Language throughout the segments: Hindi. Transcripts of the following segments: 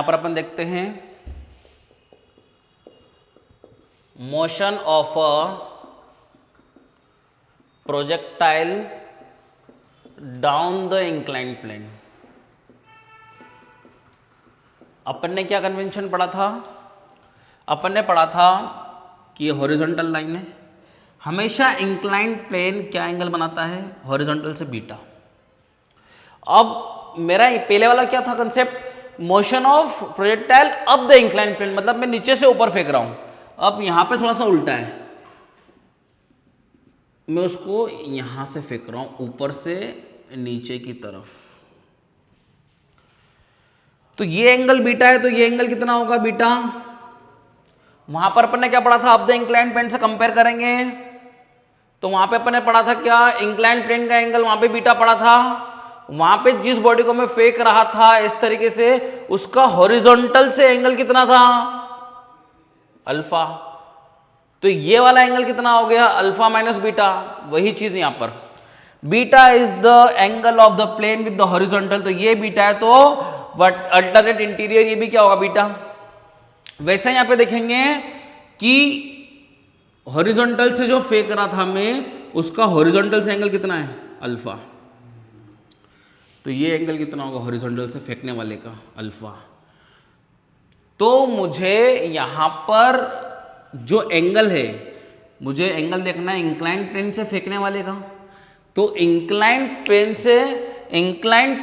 यहां पर अपन देखते हैं motion of a projectile down the inclined plane. अपन ने क्या कन्वेंशन पढ़ा था? अपन ने पढ़ा था कि ये हॉरिजॉन्टल लाइन है, हमेशा इंक्लाइंड प्लेन क्या एंगल बनाता है? हॉरिजॉन्टल से बीटा। अब मेरा पहले वाला क्या था concept? Motion of projectile up the inclined plane, मतलब मैं नीचे से ऊपर फेंक रहा हूं। अब यहां पे थोड़ा सा उल्टा है, मैं उसको यहां से फेंक रहा हूं ऊपर से नीचे की तरफ। तो ये एंगल बीटा है, तो ये एंगल कितना होगा? बीटा। वहां पर अपन ने क्या पढ़ा था? अप द इंक्लाइंड प्लेन से कंपेयर करेंगे तो वहां पे अपन ने पढ़ा था क्या? इंक्लाइंड प्लेन का एंगल वहां पे बीटा पढ़ा था। वहां पे जिस बॉडी को मैं फेंक रहा था इस तरीके से, उसका हॉरिजॉन्टल से एंगल कितना था? अल्फा। तो ये वाला एंगल कितना हो गया? Alpha minus beta. वही चीज यहां पर, beta is the angle of the plane with the horizontal. तो ये बीटा है, तो बट अल्टरनेट इंटीरियर ये भी क्या होगा? बीटा। वैसे यहां पे देखेंगे कि हॉरिजॉन्टल से जो फेंक रहा था मैं, उसका हॉरिजॉन्टल से एंगल कितना है? अल्फा। तो ये एंगल कितना होगा हॉरिजॉन्टल से फेंकने वाले का? अल्फा। तो मुझे यहां पर जो एंगल है, मुझे एंगल देखना है इंक्लाइंड प्लेन से फेंकने वाले का। तो इंक्लाइंड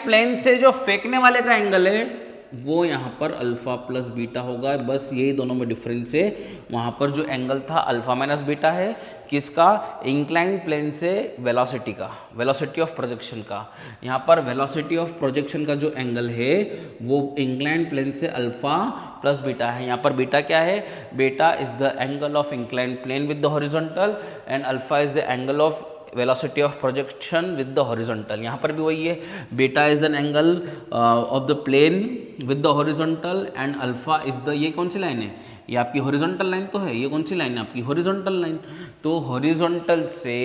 प्लेन से जो फेंकने वाले का एंगल है वो यहाँ पर अल्फा प्लस बीटा होगा। बस यही दोनों में डिफरेंस है। वहाँ पर जो एंगल था अल्फा माइनस बीटा है, किसका? इंक्लाइंड प्लेन से वेलोसिटी का, वेलोसिटी ऑफ प्रोजेक्शन का। यहाँ पर वेलोसिटी ऑफ प्रोजेक्शन का जो एंगल है वो इंक्लाइंड प्लेन से अल्फा प्लस बीटा है। यहाँ पर बीटा क्या है? Beta is the angle of inclined plane with the horizontal and alpha is the angle of velocity of projection with the horizontal. यहाँ पर भी वही है, beta is an angle of the plane with the horizontal and alpha is the, ये कौन सी लाइन है? ये आपकी हॉरिजॉन्टल लाइन तो है। ये कौन सी लाइन है? आपकी हॉरिजॉन्टल लाइन। तो हॉरिजॉन्टल से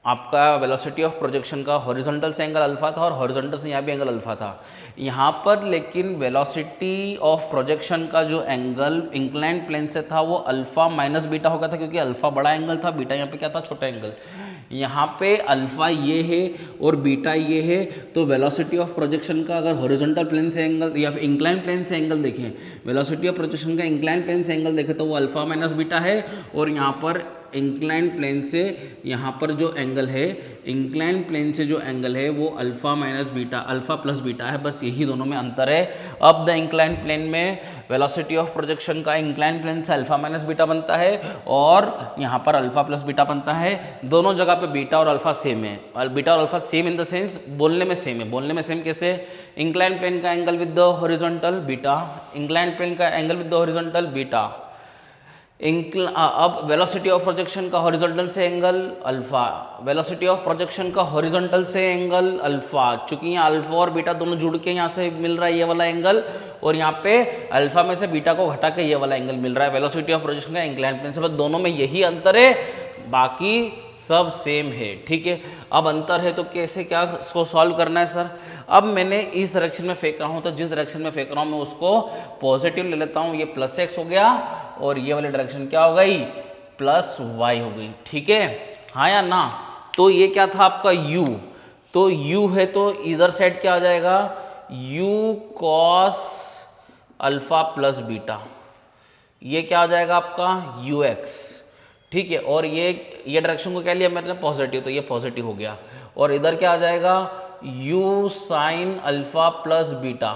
आपका वेलोसिटी ऑफ प्रोजेक्शन का हॉरिजॉन्टल से एंगल अल्फा था और हॉरिजॉन्टल से यहाँ भी एंगल अल्फा था। यहाँ पर लेकिन वेलोसिटी ऑफ प्रोजेक्शन का जो एंगल इंक्लाइंड प्लेन से था वो अल्फा माइनस बीटा हो गया था, क्योंकि अल्फा बड़ा एंगल था, बीटा यहाँ पे क्या था? छोटा एंगल। यहाँ पे अल्फा ये है और बीटा ये है। तो वेलोसिटी ऑफ प्रोजेक्शन का अगर हॉरिजॉन्टल प्लेन से एंगल या फिर इंक्लाइंड प्लेन से एंगल देखें, वेलोसिटी ऑफ प्रोजेक्शन का इंक्लाइंड प्लेन से एंगल देखें तो वो अल्फा माइनस बीटा है। और यहाँ पर इंक्लाइंड प्लेन से यहाँ पर जो एंगल है, इंक्लाइंड प्लेन से जो एंगल है वो alpha minus beta, alpha plus beta है। बस यही दोनों में अंतर है। अब द इंक्लाइंड प्लेन में वेलोसिटी ऑफ प्रोजेक्शन का इंक्लाइंड प्लेन से अल्फा माइनस बीटा बनता है और यहाँ पर अल्फा प्लस बीटा बनता है। दोनों जगह पे बीटा और अल्फा सेम है। और बीटा और alpha same in the sense बोलने में सेम है। बोलने में सेम कैसे? इंक्लाइंड प्लेन का angle with the horizontal beta, inclined plane का angle with the horizontal beta. अब वेलोसिटी ऑफ प्रोजेक्शन का हॉरिजॉन्टल से angle alpha, velocity of projection का हॉरिजॉन्टल से एंगल अल्फा। चूंकि यहाँ अल्फा और बीटा दोनों जुड़ के यहाँ से मिल रहा है ये वाला एंगल, और यहाँ पे अल्फा में से बीटा को घटा के ये वाला एंगल मिल रहा है वेलोसिटी ऑफ प्रोजेक्शन का इंक्लाइंड प्लेन से। बस दोनों में यही अंतर है, बाकी सब सेम है। ठीक है, अब अंतर है तो कैसे क्या इसको सॉल्व करना है सर? अब मैंने इस डायरेक्शन में फेंक रहा हूँ, तो जिस डायरेक्शन में फेंक रहा हूँ मैं उसको पॉजिटिव ले लेता हूँ। ये प्लस एक्स हो गया और ये वाली डायरेक्शन क्या हो गई? प्लस वाई हो गई। ठीक है, हाँ या ना? तो ये क्या था आपका u, तो u है तो इधर साइड क्या आ जाएगा? u cos alpha plus beta. ये क्या आ जाएगा आपका? ux। ठीक है, और ये डायरेक्शन को क्या लिया मैंने? पॉजिटिव, तो ये पॉजिटिव हो गया। और इधर क्या आ जाएगा? u sine alpha plus beta,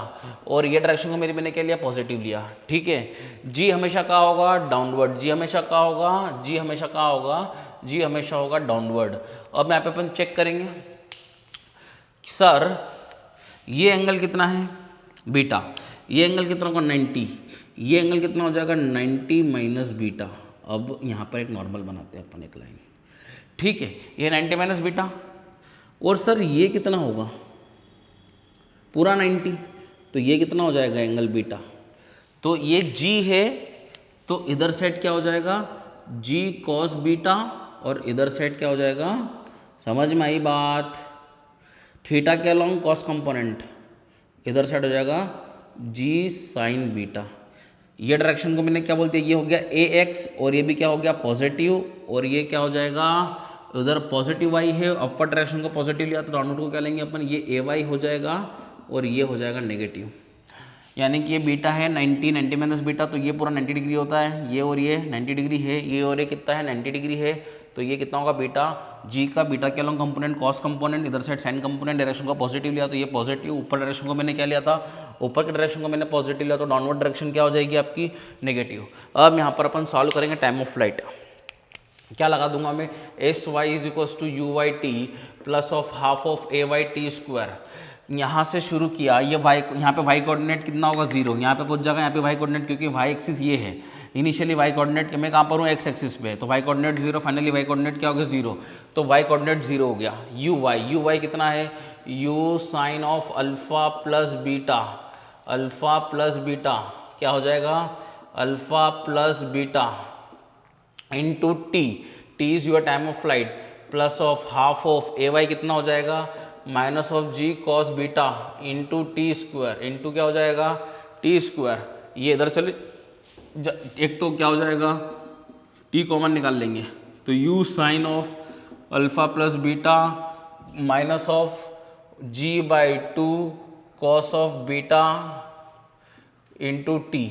और ये डायरेक्शन को मैंने क्या लिया? पॉजिटिव लिया। ठीक है, g हमेशा क्या होगा? डाउनवर्ड। g हमेशा क्या होगा? g हमेशा क्या होगा? g हमेशा होगा डाउनवर्ड। अब यहाँ पे अपन चेक करेंगे सर ये एंगल कितना है? बीटा। ये एंगल कितना होगा? 90। ये एंगल कितना हो जाएगा? 90 माइनस बीटा। अब यहाँ पर एक नॉर्मल बनाते हैं अपन, एक लाइन। ठीक है, ये 90 माइनस बीटा, और सर ये कितना होगा? पूरा 90। तो ये कितना हो जाएगा? Angle beta. तो ये g है, तो इधर साइड क्या हो जाएगा? g कॉस बीटा, और इधर साइड क्या हो जाएगा? समझ में आई बात? थीटा के अलॉन्ग कॉस कंपोनेंट, इधर साइड हो जाएगा जी साइन बीटा। ये डायरेक्शन को मैंने क्या बोलते हैं, ये हो गया ए एक्स और ये भी क्या हो गया पॉजिटिव, और ये क्या हो जाएगा उधर पॉजिटिव वाई है, अपवर्ड डायरेक्शन को पॉजिटिव लिया तो डाउनवर्ड को क्या लेंगे अपन, ये ए वाई हो जाएगा और ये हो जाएगा नेगेटिव। यानी कि ये बीटा है 90 माइनस बीटा, तो ये पूरा 90 डिग्री होता है, ये और ये 90 डिग्री है, ये और ये कितना है 90 डिग्री है, तो ये कितना होगा बीटा जी का, बीटा के अलॉन्ग कंपोनेंट कॉस कंपोनेंट, इधर साइड साइन कंपोनेंट, डायरेक्शन को पॉजिटिव लिया तो ये पॉजिटिव, ऊपर डायरेक्शन को मैंने क्या लिया था, ऊपर के डायरेक्शन को मैंने पॉजिटिव लिया तो डाउनवर्ड डायरेक्शन क्या हो जाएगी आपकी नेगेटिव। अब यहाँ पर अपन सॉल्व करेंगे टाइम ऑफ फ्लाइट। क्या लगा दूंगा मैं, S Y is equals to U Y T plus of half of A Y T square. यहाँ से शुरू किया, ये वाई, यहाँ पे वाई कोऑर्डिनेट कितना होगा 0, यहाँ पे पहुंच जाएगा यहाँ पे वाई कोऑर्डिनेट, क्योंकि वाई एक्सिस ये है, इनिशियली वाई कोऑर्डिनेट मैं कहाँ पर हूँ एक्स एक्सिस पे, तो Y coordinate 0, finally Y coordinate क्या हो गया 0, तो वाई कोऑर्डिनेट 0 हो गया। यू वाई कितना है, U sine of alpha plus beta, alpha plus beta क्या हो जाएगा, alpha plus beta into T, T is your time of flight, plus of half of A Y कितना हो जाएगा minus of G cos beta into T square, into क्या हो जाएगा टी स्क्वायर, ये इधर चले एक तो क्या हो जाएगा टी कॉमन निकाल लेंगे, तो U sine of alpha plus beta minus of G by two cos of beta into T,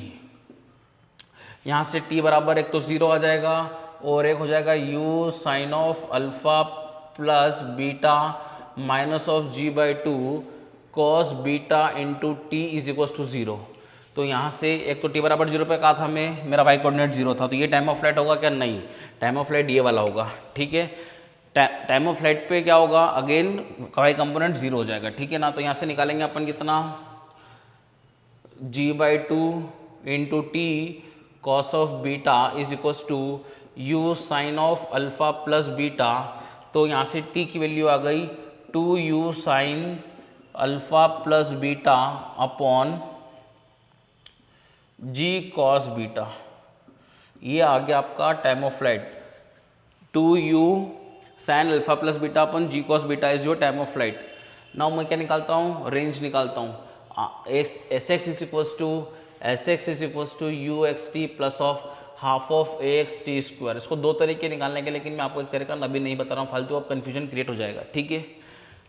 यहाँ से t बराबर एक तो 0 आ जाएगा और एक हो जाएगा u sine of alpha plus beta minus of G by two cos beta into T is equal to 0। तो यहाँ से एक तो t बराबर 0 पे कहा था मैं, मेरा y कोऑर्डिनेट 0 था, तो ये टाइम ऑफ फ्लाइट होगा क्या, नहीं, टाइम ऑफ फ्लाइट ये वाला होगा, ठीक है। टाइम ऑफ फ्लाइट पे क्या होगा, अगेन y कंपोनेंट 0 हो जाएगा, ठीक है ना। तो यहाँ से निकालेंगे अपन कितना, g by two into T cos of beta is equals to you sine of alpha plus beta, तो यहाँ से t की वैल्यू आ गई 2u sine alpha plus beta upon g cos beta, ये आ गया आपका time of flight, 2u sine alpha plus beta upon g cos beta is your time of flight. Now मैं क्या निकालता हूँ, रेंज निकालता हूँ, S X is equals to U X T plus of half of A X T square. इसको दो तरीके निकालने के, लेकिन मैं आपको एक तरीका अभी नहीं बता रहा हूँ, फालतू अब कन्फ्यूजन क्रिएट हो जाएगा, ठीक है,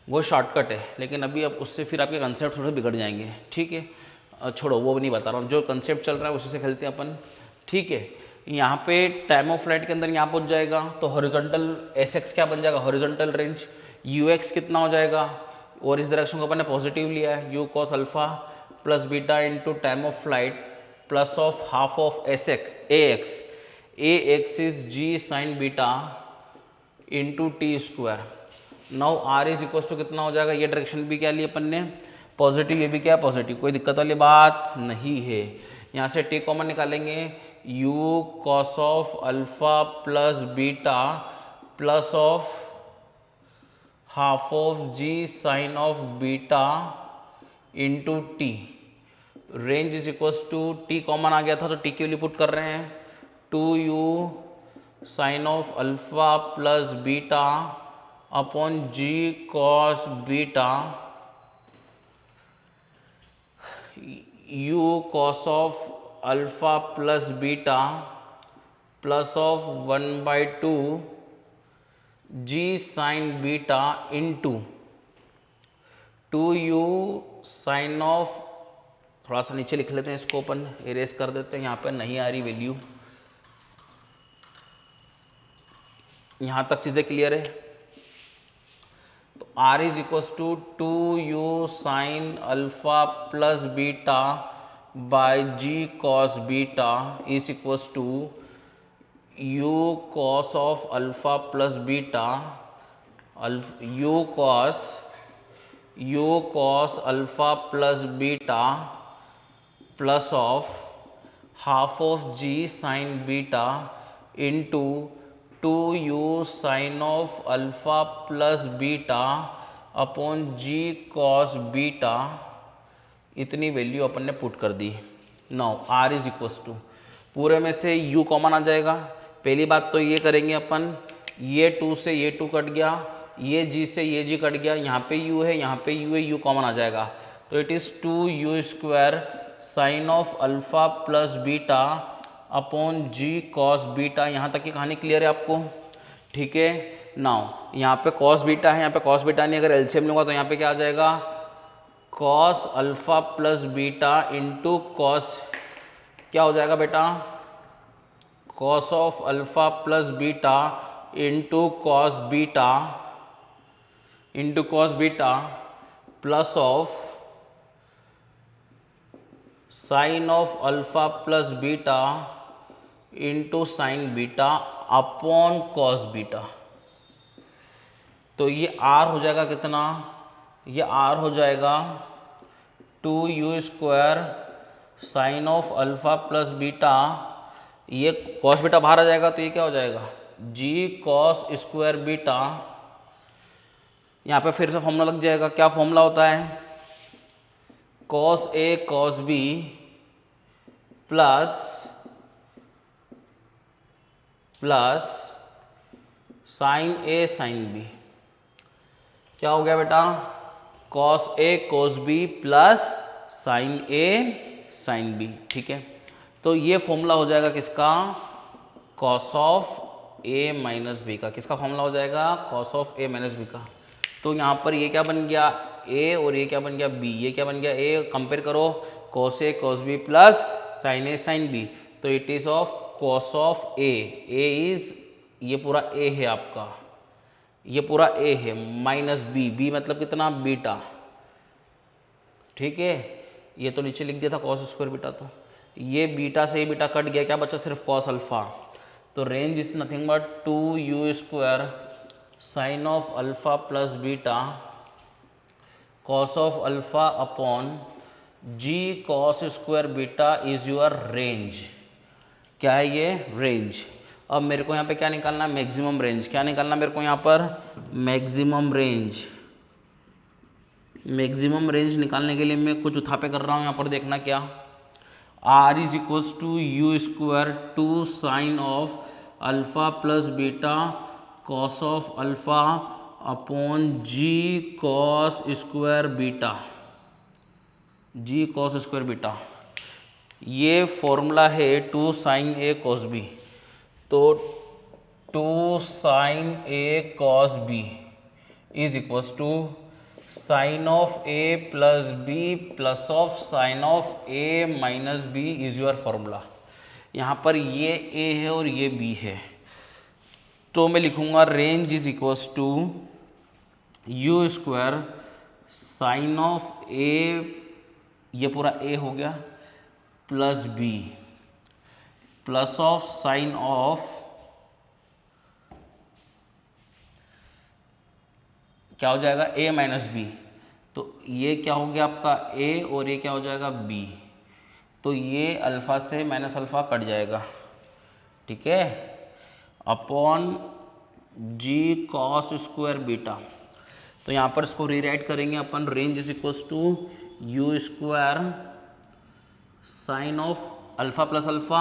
वो शॉर्टकट है, लेकिन अभी अब उससे फिर आपके कंसेप्ट थोड़े बिगड़ जाएंगे, ठीक है, छोड़ो वो भी नहीं बता रहा हूँ, जो कंसेप्ट चल रहा है उसी से खेलते हैं अपन, ठीक है। यहाँ पे टाइम ऑफ फ्लाइट के अंदर यहाँ पहुँच जाएगा तो हॉरिजॉन्टल एस एक्स क्या बन जाएगा, हॉरिजॉन्टल रेंज, यू एक्स कितना हो जाएगा, और इस डायरेक्शन को अपन ने पॉजिटिव लिया है, U cos alpha plus beta into time of flight plus of half of S X, A X is G sine beta into T square. Now R is equal to कितना हो जाएगा, ये डायरेक्शन भी क्या लिया अपन ने पॉजिटिव, ये भी क्या है पॉजिटिव, कोई दिक्कत वाली बात नहीं है। यहाँ से टी कॉमन निकालेंगे, u cos of alpha plus beta plus of half of ji sine of beta into T, range is equals to T common आ गया था तो टी की वैल्यू पुट कर रहे हैं, 2u sine of alpha plus beta upon ji cos beta, u cos of alpha plus beta plus of 1/2 G sine beta into 2u sine of, थोड़ा सा नीचे लिख लेते हैं इसको, अपन इरेज कर देते हैं, यहाँ पर नहीं आ रही वैल्यू, यहाँ तक चीज़ें क्लियर है। तो r is equals to 2u sine alpha plus beta by g cos beta is equals to u cos of alpha plus beta, u cos alpha plus beta plus of half of ji sine beta into 2u sine of alpha plus beta upon ji cos beta, इतनी वैल्यू अपन ने पुट कर दी। Now r is equals to, पूरे में से u कॉमन आ जाएगा, पहली बात तो ये करेंगे अपन, ये 2 से ये 2 कट गया, ये g से ये g कट गया, यहाँ पे u है यहाँ पे u है, u कॉमन आ जाएगा, तो it is 2u square sine of alpha plus beta upon ji cos beta. यहाँ तक की कहानी क्लियर है आपको? ठीक है। नाउ यहाँ पे कॉस बीटा है, यहाँ पे कॉस बीटा नहीं, अगर एलसीएम लूँगा तो यहाँ पे क्या आ जाएगा, cos alpha plus beta into cos, क्या हो जाएगा बेटा, cos of alpha plus beta into cos beta plus of sine of alpha plus beta into sine beta upon cos beta. तो ये आर हो जाएगा कितना, ये आर हो जाएगा 2u² sine of alpha plus beta, ये कॉस बीटा बाहर आ जाएगा तो ये क्या हो जाएगा, जी कॉस स्क्वायर बीटा। यहाँ पे फिर से फॉर्मूला लग जाएगा, क्या फॉर्मूला होता है, cos A cos B plus sine A sine B. क्या हो गया बेटा, cos A cos B plus sine A sine B. ठीक है, तो ये फॉर्मूला हो जाएगा किसका, cos of A minus B का। किसका फॉर्मूला हो जाएगा, cos of A minus B का। तो यहाँ पर ये क्या बन गया, ए, और ये क्या बन गया, बी। ये क्या बन गया, ए, कंपेयर करो, cos A cos B plus sine A sine B. तो it is of cos of A, is, ये पूरा ए है आपका, ये पूरा ए है, माइनस बी, बी मतलब कितना, बीटा। ठीक है, ये तो नीचे लिख दिया था कॉस स्क्वायर बीटा, तो ये बीटा से बीटा कट गया, क्या बचा, सिर्फ कॉस अल्फा। तो range is nothing but 2u² sine of alpha plus beta cos of alpha upon ji cos square beta is your range. क्या है ये, रेंज। अब मेरे को यहाँ पे क्या निकालना है, मैक्सिमम रेंज। क्या निकालना मेरे को यहाँ पर, मैक्सिमम रेंज। मैक्सिमम रेंज निकालने के लिए मैं कुछ उठापे कर रहा हूँ यहाँ पर, देखना क्या, r is equals to u² 2 sine of alpha plus beta cos of alpha upon ji cos square beta, G cos square beta. ये फॉर्मूला है 2 साइन ए कॉस बी। तो 2 sine A cos B is equals to sine of A plus B plus of sine of A minus B is your formula. यहाँ पर ये ए है और ये बी है, तो मैं लिखूंगा range is equals to u² sine of A, ये पूरा ए हो गया, plus B plus of sine of, क्या हो जाएगा, a माइनस बी। तो ये क्या हो गया आपका a और ये क्या हो जाएगा b। तो ये अल्फ़ा से माइनस अल्फ़ा कट जाएगा, ठीक है, अपॉन जी कॉस स्क्वायर बीटा। तो यहाँ पर इसको रीराइट करेंगे अपन, range is equals to u² sine of alpha plus alpha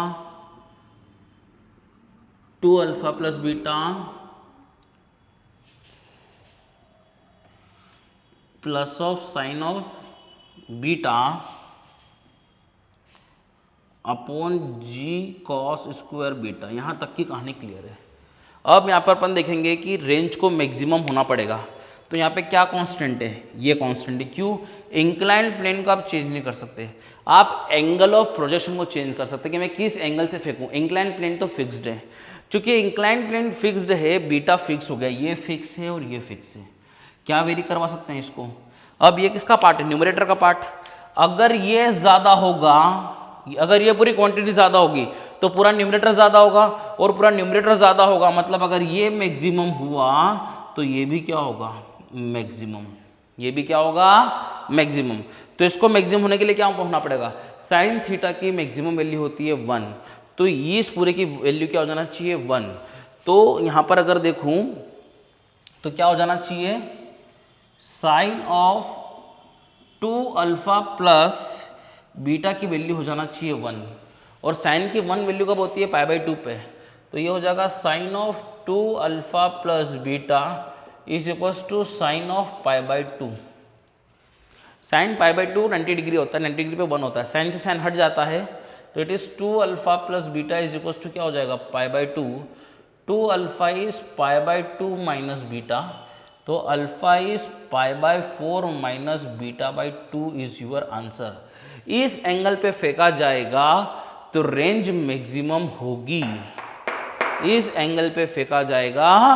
2 alpha plus beta plus of sine of beta upon ji cos square beta. यहाँ तक की कहानी क्लियर है। अब यहाँ पर अपन देखेंगे कि रेंज को मैक्सिमम होना पड़ेगा। तो यहाँ पे क्या कांस्टेंट है, ये कांस्टेंट है। क्यों, इंक्लाइंड प्लेन को आप चेंज नहीं कर सकते, आप एंगल ऑफ प्रोजेक्शन को चेंज कर सकते कि मैं किस एंगल से फेंकूँ। इंक्लाइंड प्लेन तो फिक्स्ड है, चूंकि इंक्लाइंड प्लेन फिक्स्ड है, बीटा फिक्स हो गया, ये फिक्स है और ये फिक्स है। क्या वेरी करवा सकते हैं इसको। अब ये किसका पार्ट है, न्यूमरेटर का पार्ट। अगर ये ज़्यादा होगा, अगर ये पूरी क्वांटिटी ज़्यादा होगी तो पूरा न्यूमरेटर ज़्यादा होगा, और पूरा न्यूमरेटर ज़्यादा होगा मतलब अगर ये मैक्सिमम हुआ तो ये भी क्या होगा, मैक्सिमम। ये भी क्या होगा, मैक्सिमम। तो इसको मैक्सिमम होने के लिए क्या होना पड़ेगा, साइन थीटा की मैक्सिमम वैल्यू होती है 1, तो इस पूरे की वैल्यू क्या हो जाना चाहिए, 1। तो यहाँ पर अगर देखूँ तो क्या हो जाना चाहिए, sine of 2 alpha plus beta की वैल्यू हो जाना चाहिए 1, और साइन की 1 वैल्यू कब होती है, π/2 पे। तो ये हो जाएगा sine of 2 alpha plus beta is equals to sine of π/2। Sine pi by 2 90 degree होता है, 90 डिग्री पे 1 होता है, साइन से साइन हट जाता है, तो it is 2 alpha plus beta is equal to क्या हो जाएगा, pi by 2, 2 alpha is pi by 2 minus beta, तो alpha is pi by 4 minus beta by 2 is your answer. इस एंगल पे फेंका जाएगा तो रेंज मैक्सिमम होगी, इस एंगल पे फेंका जाएगा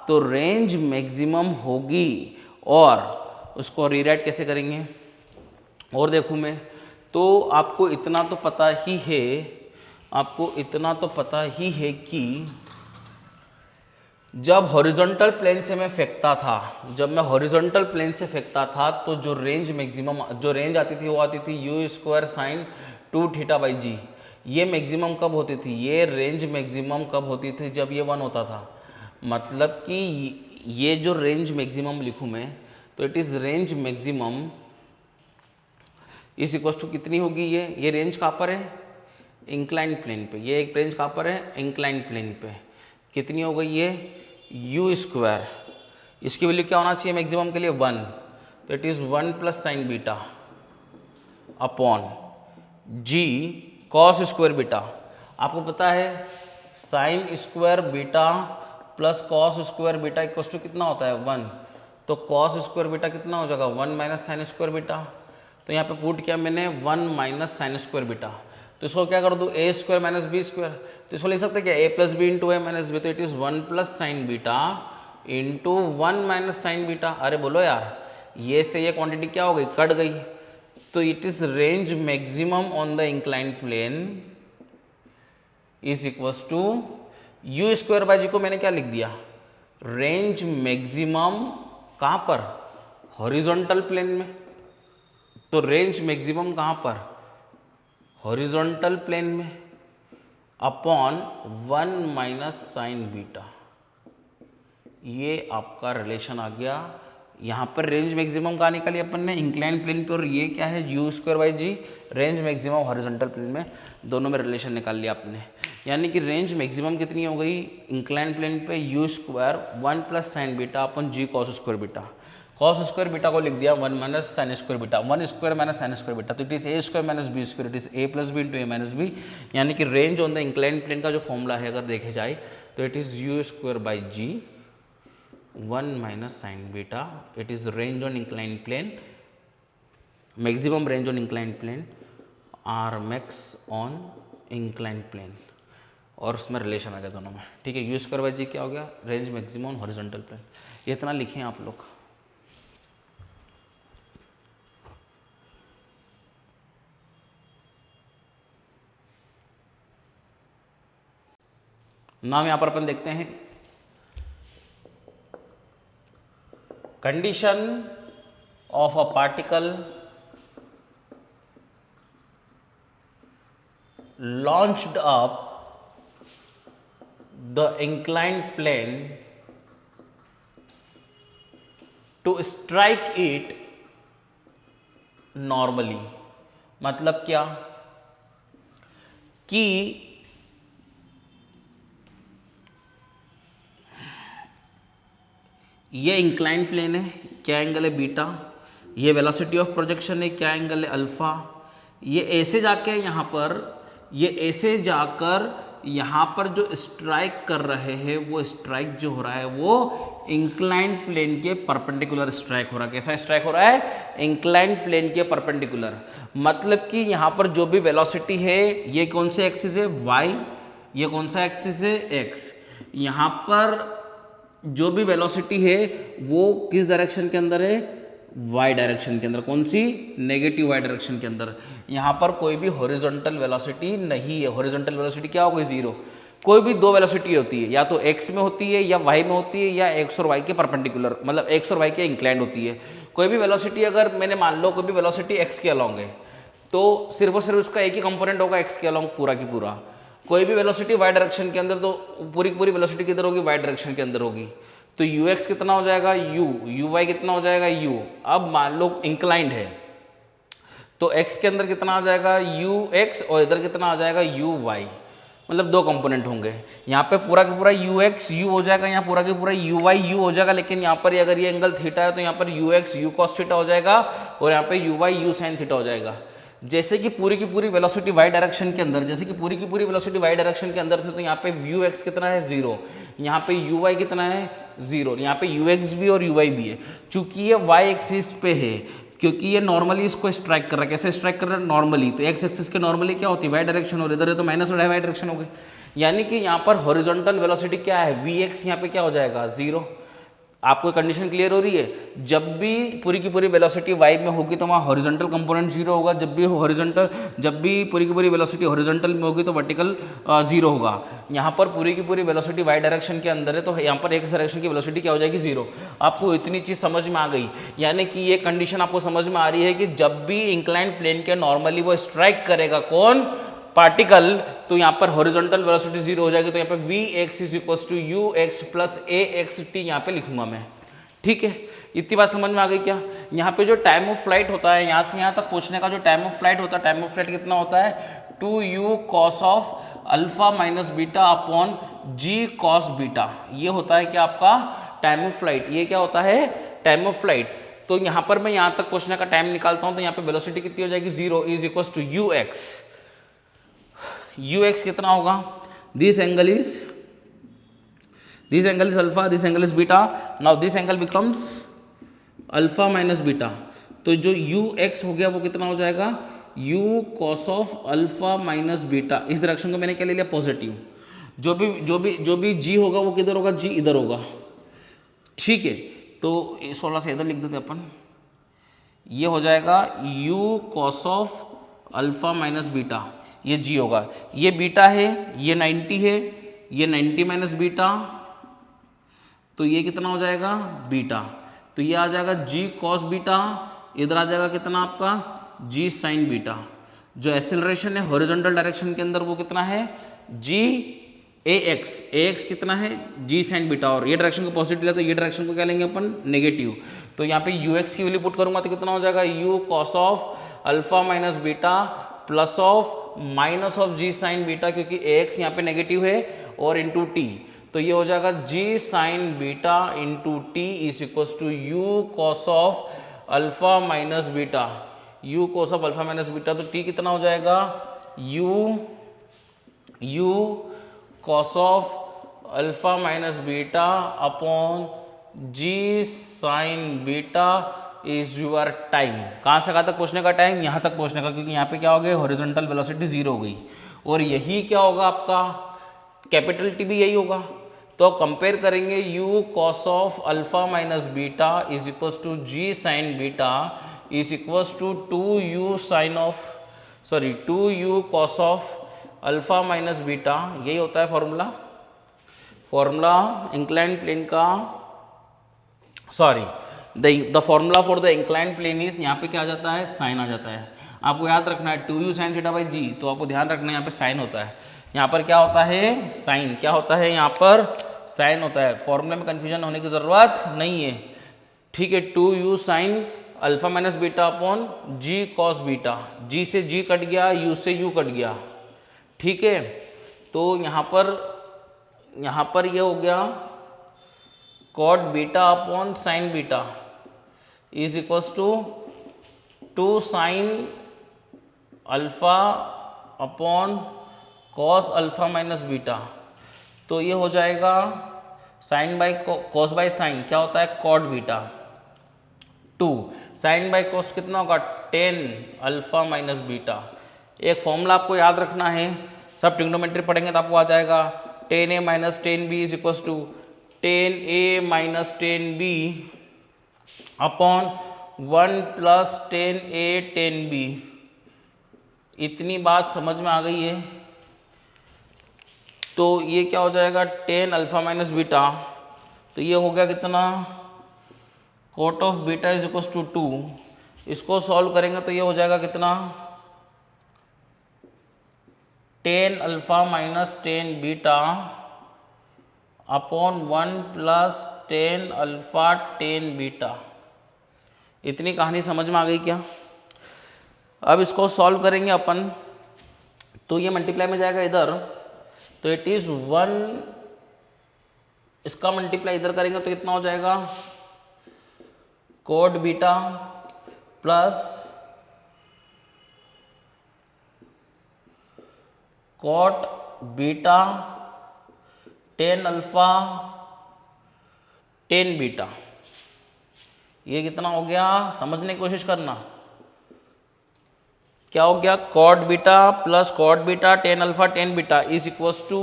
तो रेंज मैक्सिमम होगी। और उसको रीराइट कैसे करेंगे, और देखूं मैं, तो आपको इतना तो पता ही है, आपको इतना तो पता ही है कि जब हॉरिजॉन्टल प्लेन से मैं फेंकता था, जब मैं हॉरिजॉन्टल प्लेन से फेंकता था तो जो रेंज मैक्सिमम, जो रेंज आती थी वो आती थी u square sine 2 theta by g. ये मैक्सिमम कब होती थी, ये रेंज मैक्सिमम कब होती थी, जब ये 1 होता था। मतलब कि ये जो रेंज मैक्सिमम लिखूँ मैं, तो इट इज़ रेंज मैक्सिमम इस इक्वल टू कितनी होगी, ये रेंज कहाँ पर है, इंक्लाइन प्लेन पे, ये एक रेंज कहाँ पर है, इंक्लाइन प्लेन पे, कितनी हो गई ये यू स्क्वायर, इसकी वैल्यू क्या होना चाहिए मैक्सिमम के लिए 1, तो it is 1 plus sine beta upon ji cos square beta. आपको पता है sine square beta plus cos square beta equal to कितना होता है 1, तो कॉस स्क्वायर बीटा कितना हो जाएगा 1 माइनस साइन स्क्वायर बीटा, तो यहाँ पे पुट किया मैंने 1 माइनस साइन स्क्वायर बीटा, तो इसको क्या कर दूँ ए स्क्वायर माइनस बी स्क्वायर, तो इसको लिख सकते क्या ए plus B into A minus B, तो it is 1 plus sine beta into 1 minus sine beta. अरे बोलो यार, ये से ये क्वांटिटी क्या हो गई, कट गई, तो it is range maximum on the incline plane is equals to u square by g को मैंने क्या लिख दिया, रेंज मैक्सिमम कहाँ पर, हॉरिजॉन्टल प्लेन में, तो रेंज मैक्सिमम कहाँ पर, हॉरिजॉन्टल प्लेन में, अपॉन 1 माइनस साइन बीटा। ये आपका रिलेशन आ गया। यहाँ पर रेंज मैक्सिमम कहाँ निकाली अपन ने, इंक्लाइन प्लेन पे, और ये क्या है U square by G, range maximum horizontal plane में, दोनों में रिलेशन निकाल लिया आपने। यानी कि रेंज मैक्सिमम कितनी हो गई, इंक्लाइन प्लेन पे u square 1 plus sine beta upon g cos square beta, cos square beta को लिख दिया 1 minus sine square beta, 1 square minus sine square beta, तो it is A square minus B square, it is A plus B into A minus B. यानी कि range on the incline plane का जो फॉर्मूला है अगर देखे जाए तो it is you square by G 1 minus sine beta, it is range on incline plane, maximum range on incline plane, R max on incline plane, और उसमें रिलेशन आ गया दोनों में। ठीक है, यू स्क्वायर बाई जी क्या हो गया, range maximum on horizontal plane. ये इतना लिखें आप लोग। नाम यहां पर अपन देखते हैं, condition of a particle launched up the inclined plane to strike it normally। मतलब क्या कि ये इंक्लाइन प्लेन है, क्या एंगल है बीटा, ये वेलोसिटी ऑफ प्रोजेक्शन है, क्या एंगल है अल्फा, ये ऐसे जाके यहाँ पर, ये ऐसे जाकर यहाँ पर जो स्ट्राइक कर रहे हैं वो स्ट्राइक जो हो रहा है वो इंक्लाइन प्लेन के परपेंडिकुलर स्ट्राइक हो रहा है। कैसा स्ट्राइक हो रहा है, इंक्लाइन प्लेन के परपेंडिकुलर। मतलब कि यहाँ पर जो भी वेलोसिटी है, ये कौन से एक्सिस है y, ये कौन सा एक्सिस है x, यहाँ पर जो भी वेलोसिटी है वो किस डायरेक्शन के अंदर है, y डायरेक्शन के अंदर। कौन सी, नेगेटिव y डायरेक्शन के अंदर। यहाँ पर कोई भी हॉरिजॉन्टल वेलोसिटी नहीं है। हॉरिजॉन्टल वेलोसिटी क्या हो गई, जीरो। कोई भी दो वेलोसिटी होती है, या तो x में होती है या y में होती है, या x और y के परपेंडिकुलर, मतलब x और y के इंक्लाइंड होती है। कोई भी वेलोसिटी अगर मैंने मान लो कोई भी वेलोसिटी x के अलॉन्ग है तो सिर्फ और सिर्फ उसका एक ही कंपोनेंट होगा x के अलॉन्ग पूरा की पूरा। कोई भी वेलोसिटी y डायरेक्शन के अंदर तो पूरी की पूरी वेलोसिटी किधर होगी, y डायरेक्शन के अंदर होगी। तो ux कितना हो जाएगा u, uy कितना हो जाएगा u। अब मान लो इंक्लाइंड है तो x के अंदर कितना आ जाएगा ux, और इधर कितना आ जाएगा uy। मतलब दो कंपोनेंट होंगे। यहाँ पे पूरा का पूरा यू एक्स यू हो जाएगा, यहाँ पूरा का पूरा यू वाई यू हो जाएगा, लेकिन यहाँ पर अगर ये एंगल थीटा है तो यहाँ पर you X you cos theta हो जाएगा और यहाँ पे you why you sine theta हो जाएगा। जैसे कि पूरी की पूरी वेलोसिटी वाई डायरेक्शन के अंदर, जैसे कि पूरी की पूरी वेलोसिटी वाई डायरेक्शन के अंदर थे, तो यहाँ पे यू एक्स कितना है 0, यहाँ पे यू वाई कितना है 0, यहाँ पे यू एक्स भी और यू वाई भी है। चूंकि ये वाई एक्सिस पे है, क्योंकि ये नॉर्मली इसको स्ट्राइक कर रहा है। कैसे स्ट्राइक कर रहा है? नॉर्मली। तो एक्स एक्सिस के नॉर्मली क्या होती है? वाई डायरेक्शन, और इधर है तो माइनस और वाई डायरेक्शन हो गई। यानी कि यहाँ पर हॉरिजॉन्टल वेलोसिटी क्या है? वी एक्स यहाँ पे क्या हो जाएगा 0। आपको कंडीशन क्लियर हो रही है? जब भी पूरी की पूरी वेलोसिटी वाई में होगी तो वहाँ हॉरिजॉन्टल कंपोनेंट 0 होगा, जब भी पूरी की पूरी वेलोसिटी हॉरिजॉन्टल में होगी तो वर्टिकल 0 होगा। यहाँ पर पूरी की पूरी वेलोसिटी वाई डायरेक्शन के अंदर है तो यहाँ पर एक्स डायरेक्शन की वेलोसिटी क्या हो जाएगी 0। आपको इतनी चीज़ समझ में आ गई, यानी कि ये कंडीशन आपको समझ में आ रही है कि जब भी इंक्लाइंड प्लेन के नॉर्मली वो स्ट्राइक करेगा कौन? पार्टिकल, तो यहाँ पर हॉरिजॉन्टल वेलोसिटी 0 हो जाएगी। तो यहाँ पे V X is equal to U X plus A X T यहाँ पे लिखूंगा मैं। ठीक है, इतनी बात समझ में आ गई क्या? यहाँ पे जो टाइम ऑफ फ्लाइट होता है, यहाँ से यहाँ तक पहुँचने का जो टाइम ऑफ फ्लाइट होता है, टाइम ऑफ फ्लाइट कितना होता है? 2u cos of alpha minus beta upon ji cos beta. ये होता है क्या आपका टाइम ऑफ फ्लाइट। ये क्या होता है? Time of flight. तो यहाँ पर मैं यहाँ तक पहुँचने का टाइम निकालता हूँ, तो यहाँ पे वेलोसिटी कितनी हो जाएगी 0 is equal to U X. U X कितना होगा? This angle is alpha, this angle is beta. Now this angle becomes alpha minus beta. तो जो यू एक्स हो गया वो कितना हो जाएगा? You cos of alpha minus beta. इस डायरेक्शन को मैंने क्या ले लिया? पॉजिटिव। जो भी जी होगा वो किधर होगा? जी इधर होगा। ठीक है, तो 16 से इधर लिख देते अपन। ये हो जाएगा you cos of alpha minus beta, ये जी होगा। ये बीटा है, ये 90 है, ये 90 माइनस बीटा, तो ये कितना हो जाएगा? बीटा। तो ये आ जाएगा जी कॉस बीटा, इधर आ जाएगा कितना आपका? जी साइन बीटा। जो एक्सेलरेशन है हॉरिजॉन्टल डायरेक्शन के अंदर वो कितना है? जी ए एक्स कितना है? जी साइन बीटा। और ये डायरेक्शन को पॉजिटिव लिया तो ये डायरेक्शन को क्या लेंगे अपन? नेगेटिव। तो यहाँ पे यू एक्स की वैल्यू पुट करूंगा तो कितना हो जाएगा? You cos of alpha minus beta plus of minus of ji sine beta, क्योंकि एक्स यहाँ पे नेगेटिव है, और इंटू टी। तो ये हो जाएगा g sine beta into T is equal to u cos of alpha minus beta. U cos of alpha minus beta, तो टी कितना हो जाएगा? You cos of alpha minus beta upon g sine beta is your time. कहाँ से कहाँ तक पहुँचने का टाइम? यहाँ तक पहुँचने का, क्योंकि यहाँ पे क्या हो गया? हॉरिजॉन्टल वेलोसिटी 0 हो गई। और यही क्या होगा आपका? कैपिटल टी भी यही होगा। तो कंपेयर करेंगे U cos of alpha minus beta is equal to G sine beta is equal to 2u cos of alpha minus beta. यही होता है फॉर्मूला इंक्लाइंड प्लेन का। The formula for the inclined plane is, यहाँ पे क्या आ जाता है? साइन आ जाता है। आपको याद रखना है 2u साइन थीटा बाई जी, तो आपको ध्यान रखना है यहाँ पे साइन होता है, यहाँ पर क्या होता है? साइन। क्या होता है? यहाँ पर साइन होता है। फॉर्मूले में कंफ्यूजन होने की ज़रूरत नहीं है। ठीक है, 2u sine alpha minus beta upon जी कॉस बीटा। जी से जी कट गया, यू से यू कट गया। ठीक है, तो यहाँ पर ये हो गया cot beta upon sine beta is equal to 2 sine alpha upon cos alpha minus beta. तो ये हो जाएगा sine by cos by sine क्या होता है? Cot beta. 2 sine by cos कितना होगा? 10 अल्फा माइनस बीटा। एक फॉर्मूला आपको याद रखना है, सब ट्रिग्नोमेट्री पढ़ेंगे तो आपको आ जाएगा 10a minus 10b is equal to 10a minus 10b upon 1 plus 10a 10b। इतनी बात समझ में आ गई है? तो ये क्या हो जाएगा? 10 अल्फा माइनस बीटा, तो ये हो गया कितना? Cot of beta is equal to 2। इसको सॉल्व करेंगे तो ये हो जाएगा कितना? 10 alpha minus 10 beta upon 1 plus 10 alpha 10 beta. इतनी कहानी समझ में आ गई क्या? अब इसको सॉल्व करेंगे अपन, तो ये मल्टीप्लाई में जाएगा इधर, तो इट इज 1, इसका मल्टीप्लाई इधर करेंगे तो कितना हो जाएगा, cot beta plus cot beta tan alpha tan beta. ये कितना हो गया, समझने की कोशिश करना, क्या हो गया, cot beta plus cot beta tan alpha tan beta is equals to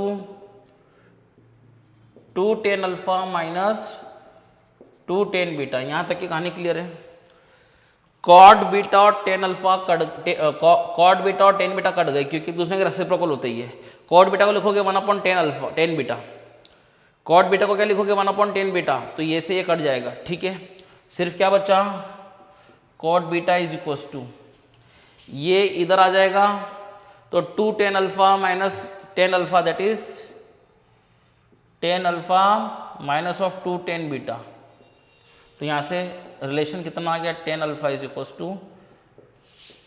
2 tan alpha minus 2 tan beta. यहां तक की कहानी क्लियर है। कॉट बीटा और टेन अल्फा कॉट बीटा और टेन बीटा कट गए क्योंकि दूसरे के रेसिप्रोकल होते ही है। कॉट बीटा को लिखोगे 1/10 alpha tan beta, cot beta को क्या लिखोगे 1/10 बीटा, तो ये से ये कट जाएगा। ठीक है, सिर्फ क्या बचा, cot beta is equals to, ये इधर आ जाएगा तो 2 tan alpha minus 10 alpha that is 10 alpha minus of 2 tan beta. तो यहां से रिलेशन कितना आ गया, 10 alpha is equals to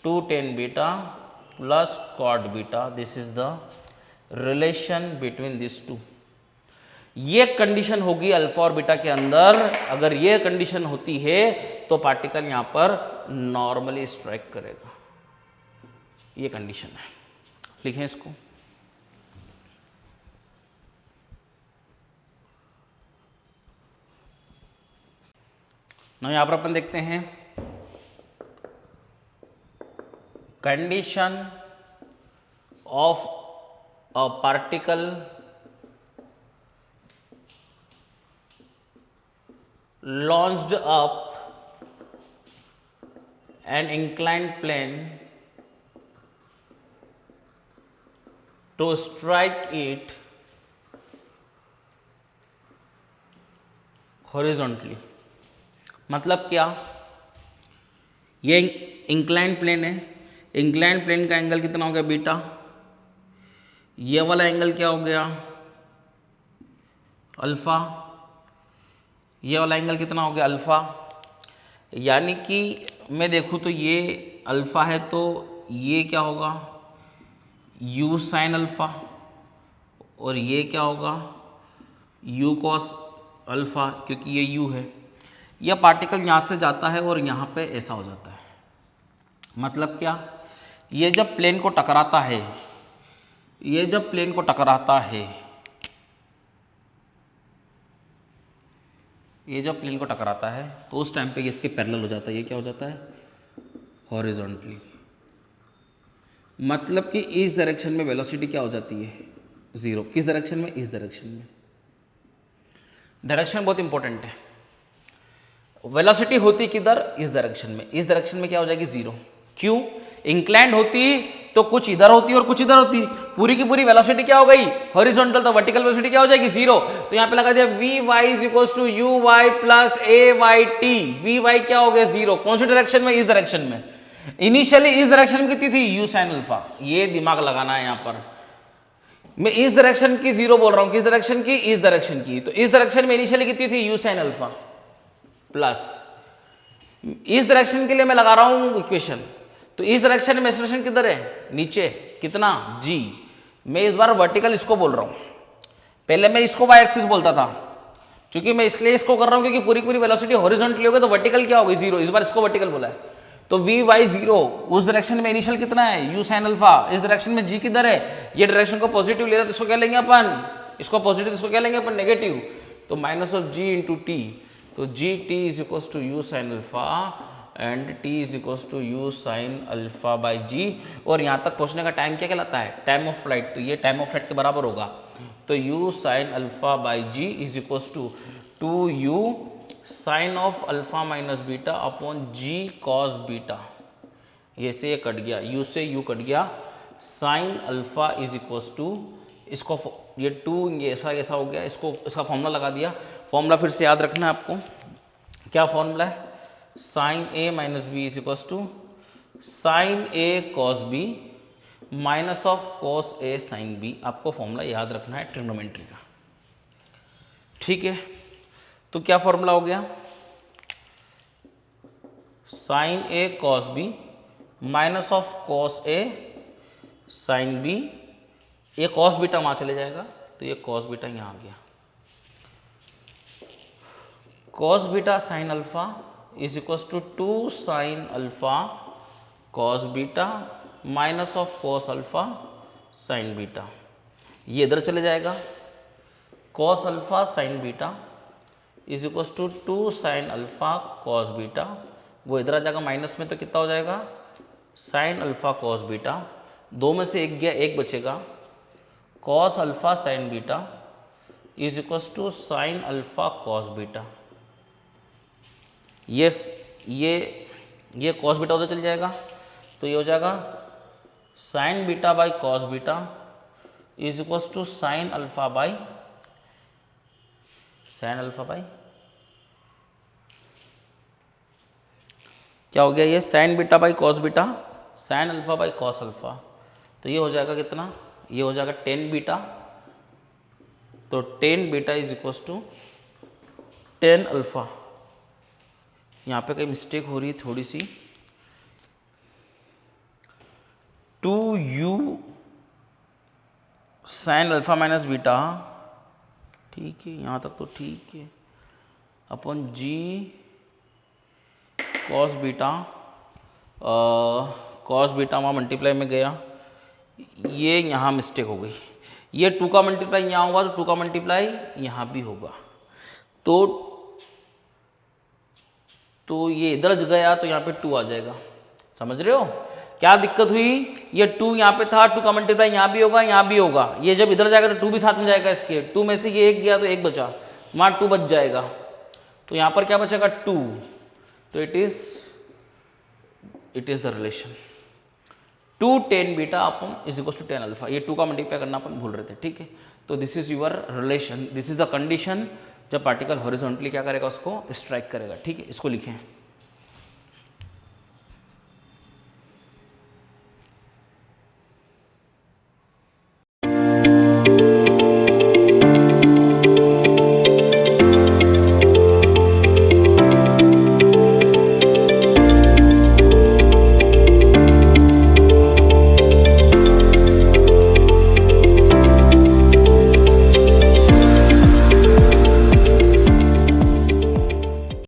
2 tan beta plus cot beta. This is the relation between this two. ये कंडीशन होगी अल्फा और बीटा के अंदर। अगर ये कंडीशन होती है तो पार्टिकल यहां पर नॉर्मली स्ट्राइक करेगा। ये कंडीशन है, लिखें इसको। ना यहां पर अपन देखते हैं condition of a particle launched up an inclined plane to strike it horizontally। मतलब क्या, ये इंक्लाइंड प्लेन है, इंक्लाइंड प्लेन का एंगल कितना हो गया बीटा, ये वाला एंगल क्या हो गया अल्फा, ये वाला एंगल कितना हो गया अल्फा। यानी कि मैं देखूँ तो ये अल्फा है तो ये क्या होगा u साइन अल्फा, और ये क्या होगा u कॉस अल्फा, क्योंकि ये u है। यह पार्टिकल यहाँ से जाता है और यहाँ पे ऐसा हो जाता है। मतलब क्या, ये जब प्लेन को टकराता है, ये जब प्लेन को टकराता है, ये जब प्लेन को टकराता है तो उस टाइम पे ये इसके पैरेलल हो जाता है। ये क्या हो जाता है हॉरिजॉन्टली। मतलब कि इस डायरेक्शन में वेलोसिटी क्या हो जाती है जीरो। किस डायरेक्शन में, इस डायरेक्शन में। डायरेक्शन बहुत इंपॉर्टेंट है। वेलोसिटी होती किधर, इस डायरेक्शन में। इस डायरेक्शन में क्या हो जाएगी जीरो। क्यों, इंक्लाइंड होती तो कुछ इधर होती और कुछ इधर होती, पूरी की पूरी वेलोसिटी क्या हो गई हॉरिजॉन्टल, तो वर्टिकल वेलोसिटी क्या हो जाएगी जीरो। तो यहां पे लगा दिया vy is equals to uy plus ayt। vy क्या हो गया जीरो। कौन सी डायरेक्शन में, इस डायरेक्शन में। इनिशियली इस डायरेक्शन में कितनी थी u sin अल्फा। ये दिमाग लगाना है यहां पर। मैं इस डायरेक्शन की जीरो बोल रहा हूं, किस डायरेक्शन की, इस डायरेक्शन की। तो इस डायरेक्शन में इनिशियली कितनी थी u sin अल्फा प्लस इस डायरेक्शन के लिए मैं लगा रहा हूं इक्वेशन। तो इस डायरेक्शन में एक्सेलरेशन किधर है, नीचे, कितना g। मैं इस बार वर्टिकल इसको बोल रहा हूं, पहले मैं इसको y एक्सिस बोलता था, क्योंकि मैं इसलिए इसको कर रहा हूं क्योंकि पूरी पूरी वेलोसिटी हॉरिजॉन्टली हो गई तो वर्टिकल क्या होगी जीरो। इस बार इसको वर्टिकल बोला है। तो vy जीरो, उस डायरेक्शन में इनिशियल कितना है u sin अल्फा, इस डायरेक्शन में g किधर है, ये डायरेक्शन को पॉजिटिव ले रहा है तो इसको क्या लेंगे अपन, इसको पॉजिटिव, इसको क्या लेंगे अपन नेगेटिव। तो minus of g into T, तो g T is equals to you sine alpha and t is equals to you sine alpha by g. और यहाँ तक पहुँचने का टाइम क्या कहलाता है, टाइम ऑफ फ्लाइट। तो ये टाइम ऑफ फ्लाइट के बराबर होगा। तो u sine alpha by g is equals to 2u sine of alpha minus beta upon g cos beta. ये से ये कट गया, u से u कट गया, sine alpha is equals to, इसको ये 2 ये ऐसा हो गया, इसको इसका फॉर्मूला लगा दिया। फॉर्मूला फिर से याद रखना है आपको, क्या फॉर्मूला है, sine A minus B is equals to sine A cos B minus of cos A sine B. आपको फॉर्मूला याद रखना है ट्रिग्नोमेट्री का, ठीक है। तो क्या फॉर्मूला हो गया, sine A cos B minus of cos A sine B ये कॉस बीटा वहाँ चले जाएगा, तो ये कॉस बीटा यहाँ आ गया। Cos beta sine alpha is equals to 2 sine alpha cos beta minus of cos alpha sine beta. ये इधर चले जाएगा, cos alpha sine beta is equals to 2 sine alpha cos beta, वो इधर आ जाएगा माइनस में, तो कितना हो जाएगा साइन अल्फा कॉस बीटा। दो में से एक गया, एक बचेगा, cos alpha sine beta is equals to sine alpha cos beta. ये कॉस बीटा उधर चल जाएगा, तो ये हो जाएगा sine beta by cos beta is equals to sine alpha by क्या हो गया, ये sine beta by cos beta sine alpha by cos alpha, तो ये हो जाएगा कितना, ये हो जाएगा 10 बीटा, तो 10 beta is equals to 10 alpha. यहाँ पे कहीं मिस्टेक हो रही है थोड़ी सी, 2u sine alpha minus beta, ठीक है यहाँ तक तो ठीक है, upon g cos beta, cos beta वहाँ मल्टीप्लाई में गया, ये यहाँ मिस्टेक हो गई, ये 2 का मल्टीप्लाई यहाँ होगा तो 2 का मल्टीप्लाई यहाँ भी होगा, तो ये इधर गया तो यहाँ पे 2 आ जाएगा। समझ रहे हो क्या दिक्कत हुई, ये 2 यहाँ पे था, 2 का मल्टीप्लाई यहाँ भी होगा यहाँ भी होगा, ये जब इधर जाएगा तो 2 भी साथ में जाएगा, इसके 2 में से ये एक गया तो एक बचा, वहाँ 2 बच जाएगा, तो यहाँ पर क्या बचेगा 2, तो it is the relation 2 10 beta upon is equal to 10 alpha. ये 2 का मल्टीप्लाई करना अपन भूल रहे थे, ठीक है। तो this is your relation, this is the condition जब पार्टिकल हॉरिजॉन्टली क्या करेगा, उसको स्ट्राइक करेगा, ठीक है। इसको लिखें।